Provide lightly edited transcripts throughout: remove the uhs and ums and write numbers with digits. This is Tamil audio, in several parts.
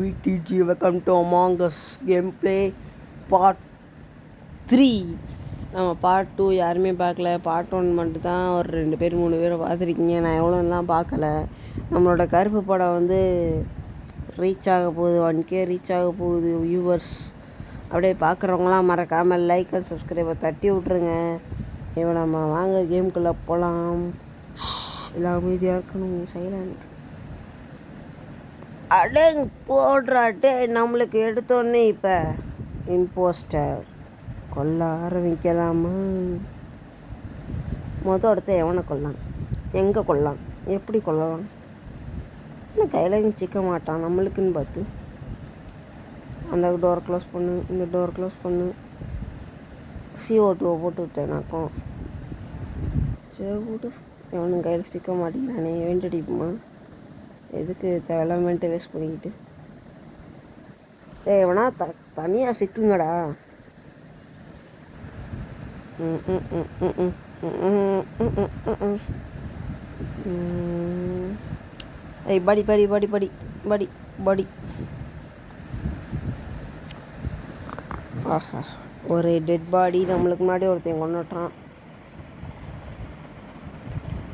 VTG, welcome to Among Us gameplay part 3. நம்ம பார்ட் 2 யாருமே பார்க்கல. பார்ட் 1 மட்டும் தான் ஒரு 2 பேர் 3 பேரை பார்த்துருக்கீங்க. நான் எவ்வளோலாம் பார்க்கல. நம்மளோட கருப்பு படம் வந்து ரீச் ஆக போகுது, 1K ரீச் ஆக போகுது வியூவர்ஸ். அப்படியே பார்க்குறவங்களாம் மறக்காமல் லைக் அண்ட் சப்ஸ்கிரைபை தட்டி விட்ருங்க. இப்போ நம்ம வாங்க கேமுக்குள்ளே போகலாம். எல்லாம் அமைதியாக இருக்கணும், சைலண்ட். அடங் போடுறாட்டே நம்மளுக்கு எடுத்தோடனே இப்போ இம்போஸ்டர் கொல்ல ஆரம்பிக்கலாமா? அடுத்த எவனை கொல்லாம், எங்கே கொல்லாம், எப்படி கொல்லலாம்? இல்லை கையில் சிக்க மாட்டான் நம்மளுக்குன்னு பார்த்து. அந்த டோர் க்ளோஸ் பண்ணு, இந்த டோர் க்ளோஸ் பண்ணு. CO2 போட்டு விட்டேனாக்கும். சரி விடு, எவனும் கையில் சிக்க மாட்டேங்கிறானே, வேண்டடிப்புமா? எதுக்கு தேவையில்லாம வேஸ்ட் பண்ணிக்கிட்டு? எவனா தனியாக சிக்குங்கடா. ஏய் படி படி படி படி படி படி. ஆஹா, ஒரு டெட் பாடி நம்மளுக்கு முன்னாடி ஒருத்தன் கொண்டுட்டான்.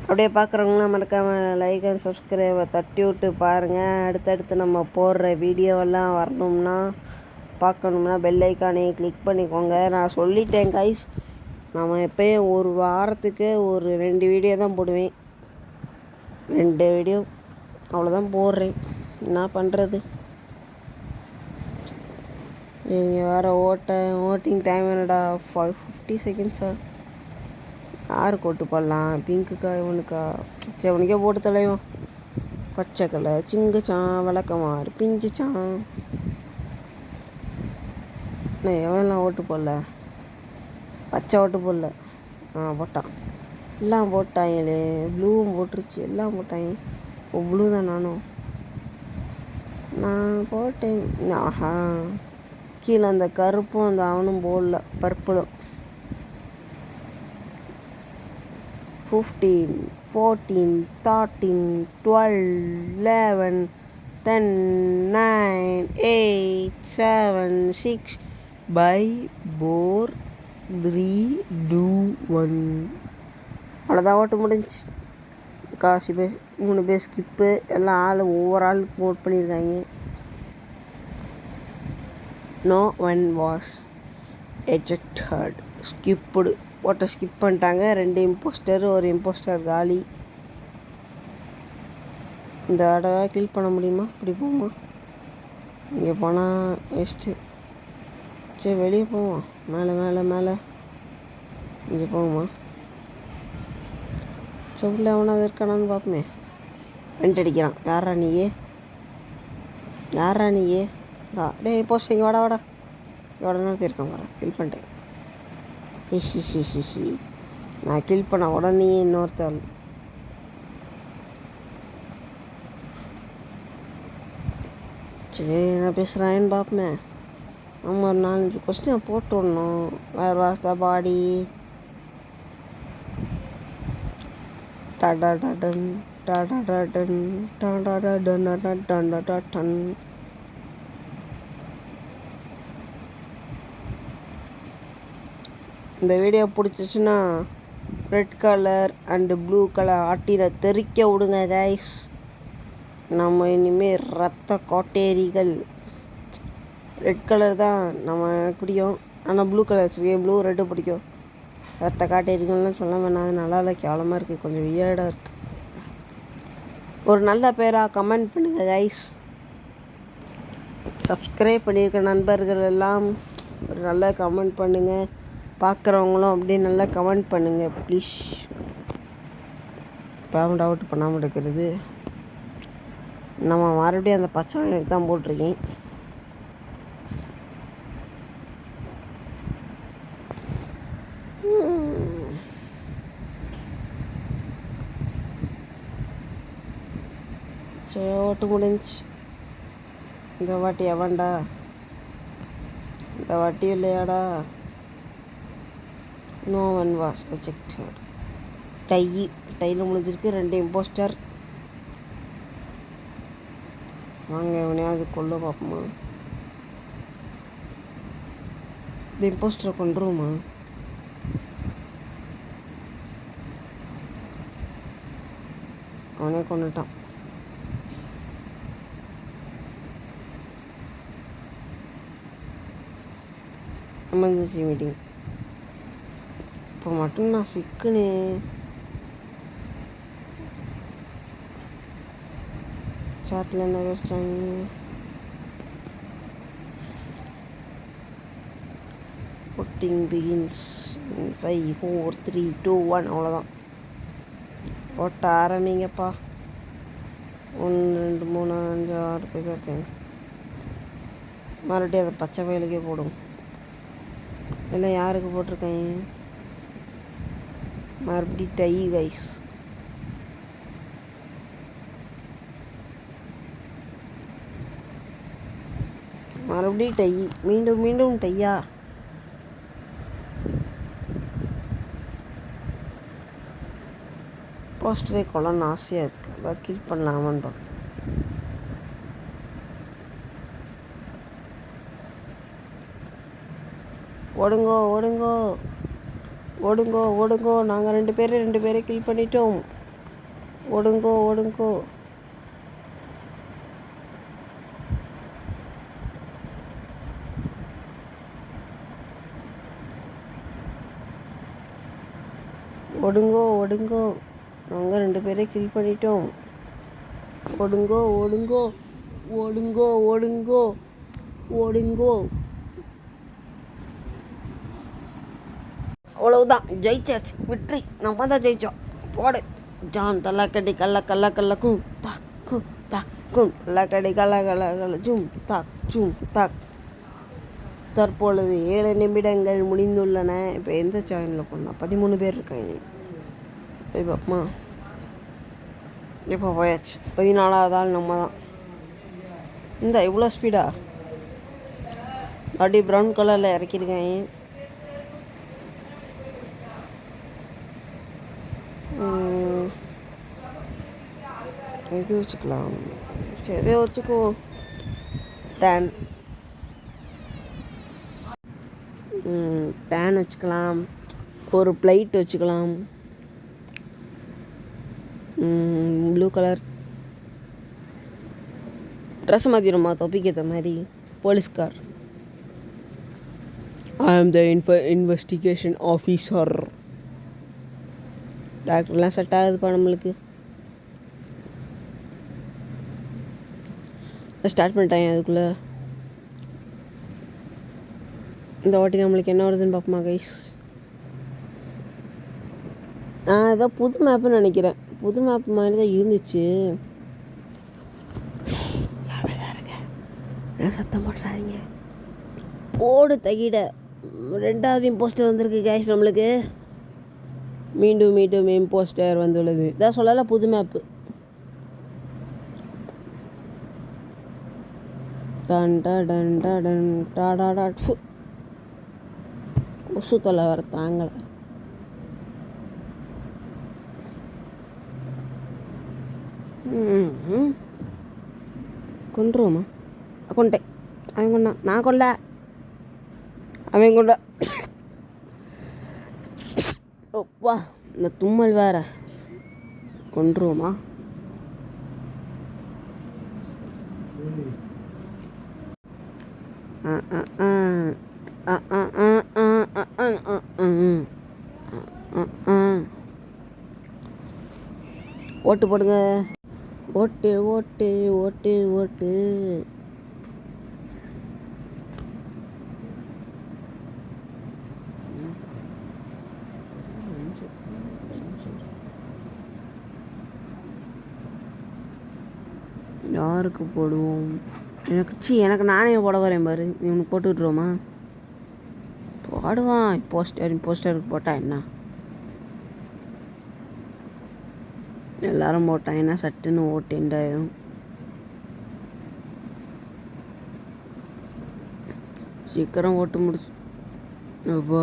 அப்படியே பார்க்குறவங்களாம் மறக்காமல் லைக் அண்ட் சப்ஸ்கிரைபை தட்டி விட்டு பாருங்கள். அடுத்தடுத்து நம்ம போடுற வீடியோவெல்லாம் வரணும்னா, பார்க்கணும்னா பெல் ஐக்கானே கிளிக் பண்ணிக்கோங்க. நான் சொல்லிட்டேன் கைஸ், நம்ம எப்போயும் ஒரு வாரத்துக்கு ஒரு 2 வீடியோ தான் போடுவேன். 2 வீடியோ அவ்வளோதான் போடுறேன். என்ன பண்ணுறது? நீங்கள் வேறு ஓட்டிங் டைம் என்னடா? 50 செகண்ட்ஸா? யாருக்கு ஓட்டு போடலாம்? பிங்க்குக்கா இவனுக்கா? சரி உனக்கே போட்டு தலைவன். பச்சை கலர் சிங்குச்சான், விளக்கமாறு பிஞ்சுச்சான். நான் எவன்லாம் ஓட்டு போடல, பச்சை ஓட்டு போடல. போட்டான், எல்லாம் போட்டாங்களே. ப்ளூவும் போட்டுருச்சு, எல்லாம் போட்டாங்க. ப்ளூ தான் நானும் நான் போட்டேன். ஆஹா, கீழே அந்த கருப்பும் அந்த அவனும் போடல, பர்பிளும். 15, 14, 13, 12, 11, 10, 9, 8, 7, 6, 5, 4, 3, 2, 1. அவ்வளோதான், ஓட்டு முடிஞ்சு. காசு பேர் 3 பேர் ஸ்கிப்பு. எல்லாம் ஒவ்வொரு ஆளுக்கு ஓட் பண்ணியிருக்காங்க. No one was ejected. ஸ்கிப்புடு ஓட்டை ஸ்கிப் பண்ணிட்டாங்க. 2 இம்போஸ்டர், ஒரு இம்போஸ்டர் காலி. இந்த தடவை கில் பண்ண முடியுமா? இப்படி போமா? இங்கே போனால் வேஸ்ட்டு. சரி வெளியே போவோம். மேலே மேலே மேலே இங்கே போகுமா? சொல்ல எவனாவது இருக்கானான்னு பார்ப்போமே. வெண்ட் அடிக்கிறான். யாரா நீயே? யாரா நீயே? டே இம்போஸ்டர் இங்கே வாடா வாடா. எவ்வளோ நேரத்தில் இருக்கான் வர. கில் பண்ணிட்டேன். ஹிஹிஹிஹி, நான் கில் பண்ண உடனே இன்னொருத்தர். சரி என்ன பேசுகிறான்னு பார்ப்போமே. நம்ம ஒரு 4-5 கொஸ்டின் போட்டு விடணும். Where was the body? டாடா டாடன் டாடா டாடன் டாடா டாடன் டாடா டாடன். இந்த வீடியோ பிடிச்சிச்சுன்னா red colour and blue colour ஆட்டில தெறிக்க விடுங்க கைஸ். நம்ம இனிமேல் ரத்த காட்டேரிகள். ரெட் கலர் தான் எனக்கு பிடிக்கும். ஆனால் ப்ளூ கலர் வச்சுருக்கேன். ப்ளூ ரெட்டு பிடிக்கும். ரத்த காட்டேரிகள்லாம் சொல்ல வேணாம், அது நல்லா இல்லை, கேவலமாக இருக்குது, கொஞ்சம் வியர்டாக இருக்குது. ஒரு நல்ல பேராக கமெண்ட் பண்ணுங்கள் கைஸ். சப்ஸ்கிரைப் பண்ணியிருக்க நண்பர்கள் எல்லாம் ஒரு நல்ல கமெண்ட் பண்ணுங்கள். பார்க்குறவங்களும் அப்படியே நல்லா கமெண்ட் பண்ணுங்கள் ப்ளீஸ். பேமெண்ட் அவுட் பண்ணாமல் இருக்கிறது. நம்ம மறுபடியும் அந்த பச்சை எனக்கு தான் போட்டிருக்கேன். சரி ஓட்டு முடிஞ்சு. இந்த வாட்டி எவன்டா? இந்த வாட்டி இல்லையாடா? No one was ejected. டையில் முடிஞ்சிருக்கு. 2 இம்போஸ்டர். வாங்க எவனையாவது கொல்ல பார்ப்போமா? இந்த இம்போஸ்டரை கொண்டுருவோமா? அவனே கொண்டுட்டான். Emergency meeting. இப்போ மட்டும் நான் சிக்குனே. சாட்டில் என்ன பேசுகிறாங்க? voting begins 5 4 3 2 1. அவ்வளோதான். ஓட்ட ஆரம்பிங்கப்பா. 1 2 3 5 6 பேர் இருக்கேன். மறுபடியும் அதை பச்சை வயலுக்கே போடும். இல்லை யாருக்கு போட்டிருக்கேன்? மறுபடியும் டை கைஸ். மறுபடியும் டை. மீண்டும் மீண்டும் டையா? போஸ்டரே கொள்ளன்னு ஆசையாக இருக்குது. அதான் கில் பண்ணலாமான்னு பார்க்க. ஓடுங்கோ ஓடுங்கோ ஓடுங்கோ ஓடுங்கோ. நாங்கள் 2 பேரை கில் பண்ணிட்டோம். ஓடுங்கோ ஓடுங்கோ. ஓடுங்கோ ஓடுங்கோ. நாங்கள் 2 பேரை கில் பண்ணிட்டோம். ஓடுங்கோ ஓடுங்கோ ஓடுங்கோ ஓடுங்கோ ஓடுங்கோ. அவ்வளவுதான், ஜெயிச்சாச்சு. வெற்றி, நம்ம தான் ஜெயித்தோம். போடு ஜான். தல்லாக்கடி கல்ல கல்ல கல்ல கும் தா கும் தா கும். தல்லாக்கடி கல்ல கல்ல கல்ல ஜூம் தாக் ஜூம் தாக். தற்பொழுது 7 நிமிடங்கள் முடிந்துள்ளன. இப்போ எந்த சேனலில் போனால் 13 பேர் இருக்காங்க. போய் பாப்பமா. இப்போ போயாச்சு. 14வது ஆள் நம்ம தான். இந்த இவ்வளோ ஸ்பீடா அப்படி ப்ரௌன் கலரில் இறக்கியிருக்கேன். இது வச்சுக்கலாம். சரி இதை வச்சுக்கோ. டேன் வச்சுக்கலாம். ஒரு பிளைட் வச்சுக்கலாம். ப்ளூ கலர் ட்ரெஸ் மாற்றிடுமா தொப்பிக்கு ஏற்ற மாதிரி. போலீஸ்கார். ஐ ஆம் த இன்வெஸ்டிகேஷன் ஆஃபீஸர். டாக்டர்லாம் செட் ஆகுதுப்பா நம்மளுக்கு. ஸ்டார்ட் பண்ணிட்டாங்க. அதுக்குள்ளே இந்த வாட்டி நம்மளுக்கு என்ன வருதுன்னு பார்ப்போமா கைஸ்? ஏதோ புது மேப்புன்னு நினைக்கிறேன். புது மேப் மாதிரி தான் இருந்துச்சு. சத்தம் போட்டுறாதீங்க. போடு தகிட. 2வது இம்போஸ்டர் வந்திருக்கு கைஸ் நம்மளுக்கு. மீண்டும் மீண்டும் இம்போஸ்டர் வந்துள்ளது. இதான் சொல்லலை புது map. Done done done Tata. கொசு தொலை வர தாங்கலை. கொண்டுருவோமா? கொண்டேன். அவன் கொண்டான். நான் கொல்ல. அவன் கொண்டா. ஓப்பா இந்த தும்மல் வேற. கொண்டுருவோமா? ஓட்டு போடுங்க. ஓட்டு ஓட்டு ஓட்டு ஓட்டு. யாருக்கு போடுவோம்? எனக்கு நானே போட வரேன் பாரு. நீ உனக்கு போட்டு விட்ருவோமா? போடுவான். போஸ்டருக்கு போட்டால் என்ன? எல்லாரும் போட்டாங்கன்னா சட்டுன்னு ஓட்டு எண்டாயிரும். சீக்கிரம் ஓட்டு முடிச்சு. அப்போ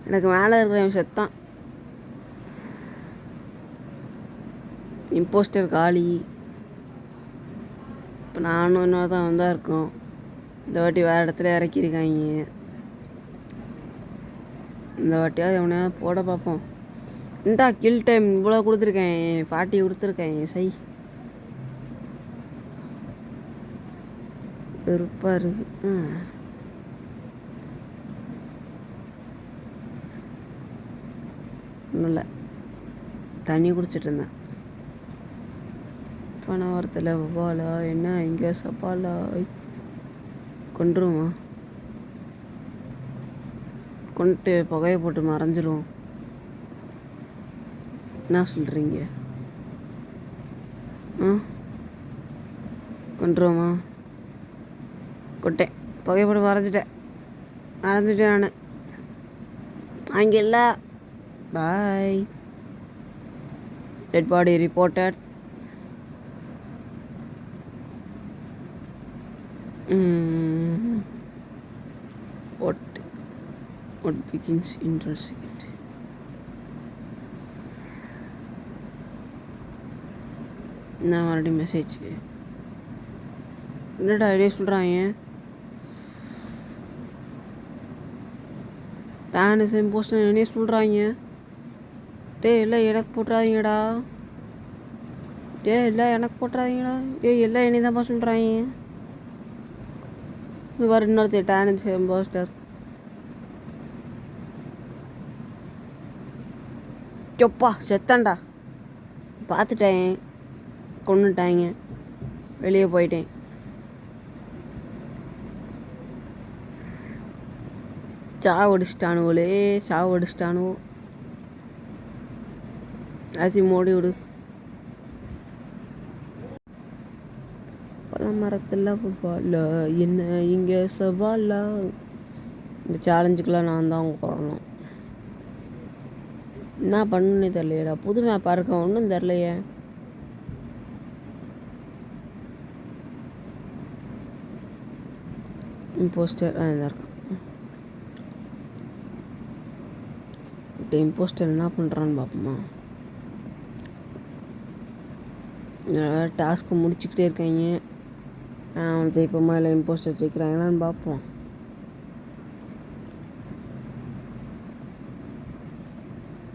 எனக்கு மேலே இருக்கிற செத்தான். இம்போஸ்டர் காலி. நானும் இன்னொரு தான் வந்தால் இருக்கோம். இந்த வாட்டி வேறு இடத்துல இறக்கியிருக்காங்க. இந்த வாட்டியாவது எவனையாவது போட பார்ப்போம். இந்தா கில் டைம் இவ்வளோ கொடுத்துருக்கேன், 40 கொடுத்துருக்கேன். சை வெறுப்பாக இருக்குது. ஒன்றும் இல்லை, தண்ணி குடிச்சிட்டு இருந்தேன். பணவரத்தில் வவ்வாலா என்ன இங்கே சப்பாலா கொண்டுருமா, கொண்டு புகையை போட்டு மறைஞ்சிரும். என்ன சொல்கிறீங்க? கொண்டுருவோமா? கொட்டேன், புகையை போட்டு மறைஞ்சிட்டேன் நான். அங்கே இல்லை. Bye. Dead body reported. What begins in 12 seconds? நான் மறுபடியும் மெசேஜ். என்னடா ஐடியா சொல்கிறாங்க? டான்ஸ் இம்போஸ்டர் என்னையே சொல்கிறாங்க. இல்லை எனக்கு போட்டுறாதீங்கடா. இல்லை எனக்கு போட்டுறாதீங்கடா. எல்லாம் என்னை தான்ப்பா சொல்கிறாங்க. இது வர இன்னொருத்தர் டான்ஸ் இம்போஸ்டர். சொப்பா செத்தான்டா. பார்த்துட்டேன், கொண்டுட்டாங்க, வெளியே போயிட்டேன். சாவடிச்சிட்டானுவோலே, சாவடிச்சிட்டானுவோ. எல்லாத்தையும் மூடி விடு. பழமரத்தில் வவ்வாலா என்ன இங்கே சவாலா. இந்த சேலஞ்சுக்கெலாம் நான் தான் போடணும். என்ன பண்ணுன்னே தெரியலையடா. புது மேப்பாக இருக்க ஒன்றும் தெரிலையே. இம்போஸ்டர் இதாக இருக்கான். இந்த இம்போஸ்டர் என்ன பண்ணுறான்னு பார்ப்போமா. டாஸ்க்கு முடிச்சுக்கிட்டே இருக்காங்க. அவன் ஜெயிப்போமா இல்லை இம்போஸ்டர் ஜெயிக்கிறாங்களான்னு பார்ப்போம்.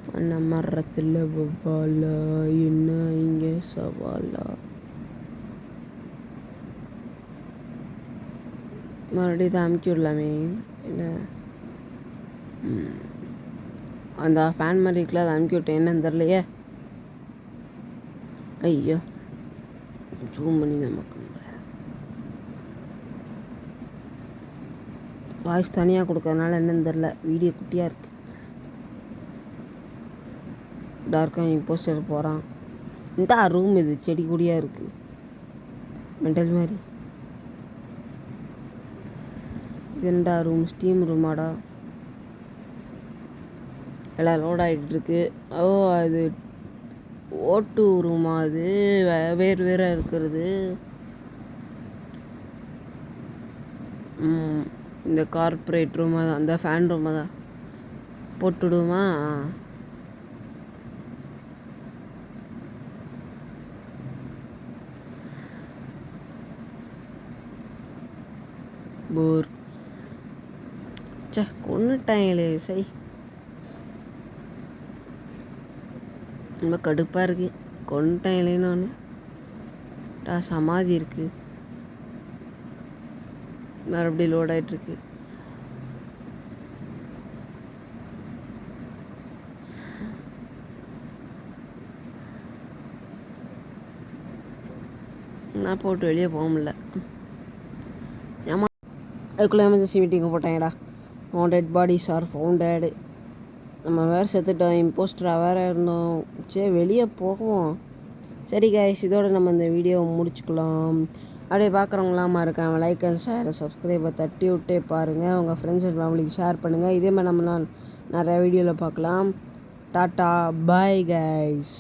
பண்ண மரத்தில் வவ்வாலா என்ன இங்கே சவாலா. மறுபடியும் இதை அமுக்கி விடலாமே. இல்லை அந்த ஃபேன் மாதிரி இருக்குல்ல, அதை அமுக்கி விட்டேன். என்னன்னு தெரிலையே. ஐயோ ஜூம் பண்ணி தான் பார்க்க முடியல. வாய்ஸ் தனியாக கொடுக்கறதுனால என்னன்னு தெரில, வீடியோ குட்டியாக இருக்குது. டார்க்காக இம்போஸ்டர் போகிறான். இந்த ரூம் இது செடி கொடியாக இருக்குது, மெண்டல் மாதிரி. இது என்னடா ரூம்? ஸ்டீம் ரூமாடா. எல்லாம் லோட் ஆகிட்டுருக்கு. ஓ அது ஓட்டு ரூமா? அது வேறு வேறு இருக்கிறது. இந்த கார்ப்பரேட் ரூமா தான், அந்த ஃபேன் ரூமா தான் போட்டுவிடுமா. போர் கொண்டுட்டாங்களே. சரி ரொம்ப கடுப்பாக இருக்குது. கொண்டுட்டாங்களேன்னு ஒன்று சமாதி இருக்குது. மறுபடியும் லோட் ஆகிட்டுருக்கு. நான் போட்டு வெளியே போக முடியல. ஏமா அதுக்குள்ளே எமர்ஜென்சி மீட்டிங்கு போட்டாங்கடா. Dead bodies are founded. நம்ம வேறு செத்துட்டோம், இம்போஸ்டராக வேறு இருந்தோம். சரி வெளியே போவோம். சரி கைஸ், இதோட நம்ம இந்த வீடியோவை முடிச்சுக்கலாம். அப்படியே பார்க்குறவங்களாமா இருக்காங்க, லைக் அண்ட் ஷேர் சப்ஸ்கிரைபை தட்டி விட்டே பாருங்கள். உங்கள் ஃப்ரெண்ட்ஸ் அண்ட் ஃபேமிலிக்கு ஷேர் பண்ணுங்கள். இதே மாதிரி நம்ம நிறையா வீடியோவில் பார்க்கலாம். Tata bye guys.